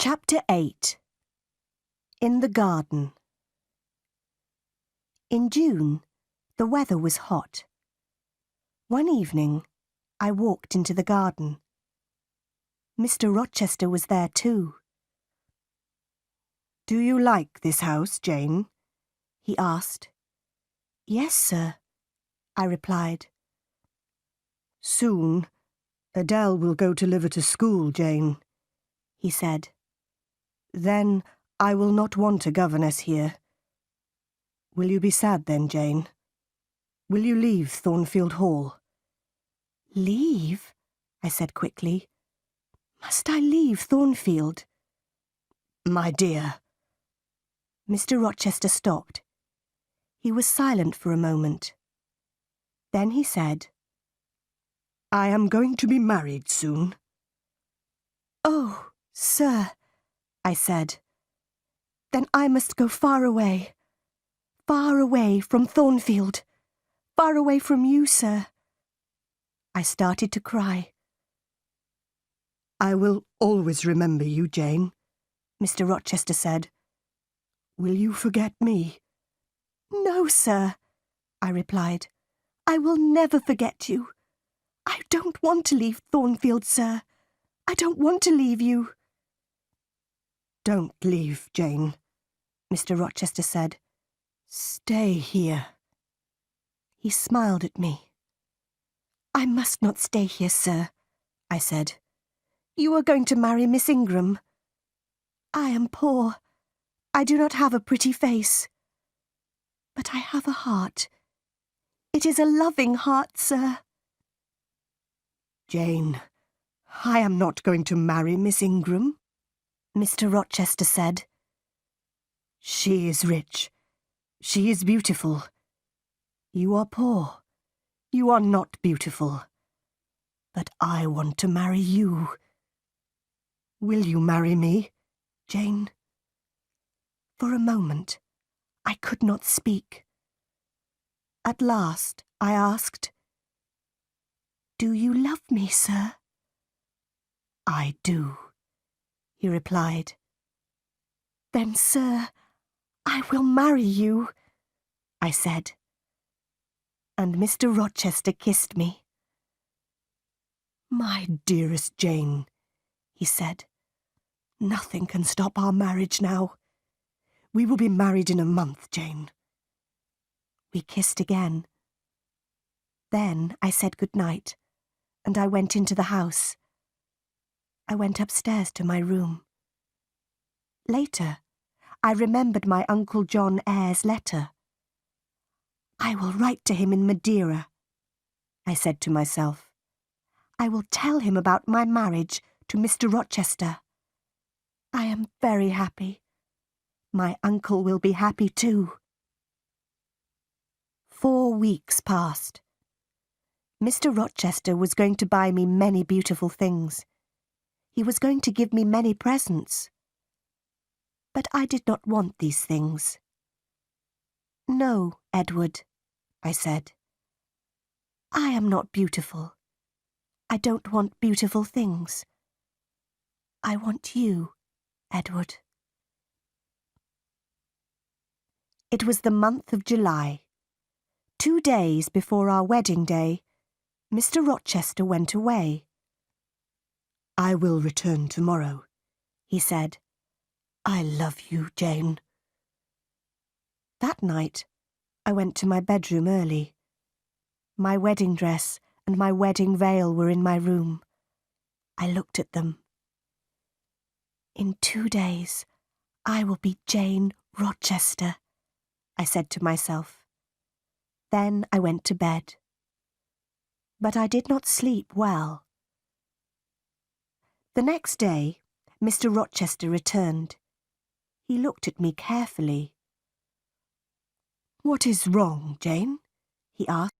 Chapter 8. In the Garden. In June, the weather was hot. One evening, I walked into the garden. Mr. Rochester was there too. "Do you like this house, Jane?" he asked. "Yes, sir," I replied. "Soon, Adele will go to live at a school, Jane," he said. "Then I will not want a governess here. Will you be sad then, Jane? Will you leave Thornfield Hall?" "Leave?" I said quickly. "Must I leave Thornfield?" "My dear." Mr. Rochester stopped. He was silent for a moment. Then he said, "I am going to be married soon." "Oh, sir," I said, "then I must go far away from Thornfield, far away from you, sir." I started to cry. "I will always remember you, Jane," Mr. Rochester said. "Will you forget me?" "No, sir," I replied. "I will never forget you. I don't want to leave Thornfield, sir. I don't want to leave you." "Don't leave, Jane," Mr. Rochester said. "Stay here." He smiled at me. "I must not stay here, sir," I said. "You are going to marry Miss Ingram. I am poor. I do not have a pretty face. But I have a heart. It is a loving heart, sir." "Jane, I am not going to marry Miss Ingram," Mr. Rochester said. "She is rich. She is beautiful. You are poor. You are not beautiful. But I want to marry you. Will you marry me, Jane?" For a moment, I could not speak. At last, I asked, "Do you love me, sir?" "I do," he replied. "Then, sir, I will marry you," I said. And Mr. Rochester kissed me. "My dearest Jane," he said, "nothing can stop our marriage now. We will be married in a month, Jane." We kissed again. Then I said good night, and I went into the house. I went upstairs to my room. Later, I remembered my Uncle John Eyre's letter. "I will write to him in Madeira," I said to myself. "I will tell him about my marriage to Mr. Rochester. I am very happy. My uncle will be happy too." 4 weeks passed. Mr. Rochester was going to buy me many beautiful things. He was going to give me many presents. But I did not want these things. "No, Edward," I said. "I am not beautiful. I don't want beautiful things. I want you, Edward." It was the month of July. 2 days before our wedding day, Mr. Rochester went away. "I will return tomorrow," he said. "I love you, Jane." That night, I went to my bedroom early. My wedding dress and my wedding veil were in my room. I looked at them. "In 2 days, I will be Jane Rochester," I said to myself. Then I went to bed. But I did not sleep well. The next day, Mr. Rochester returned. He looked at me carefully. "What is wrong, Jane?" he asked.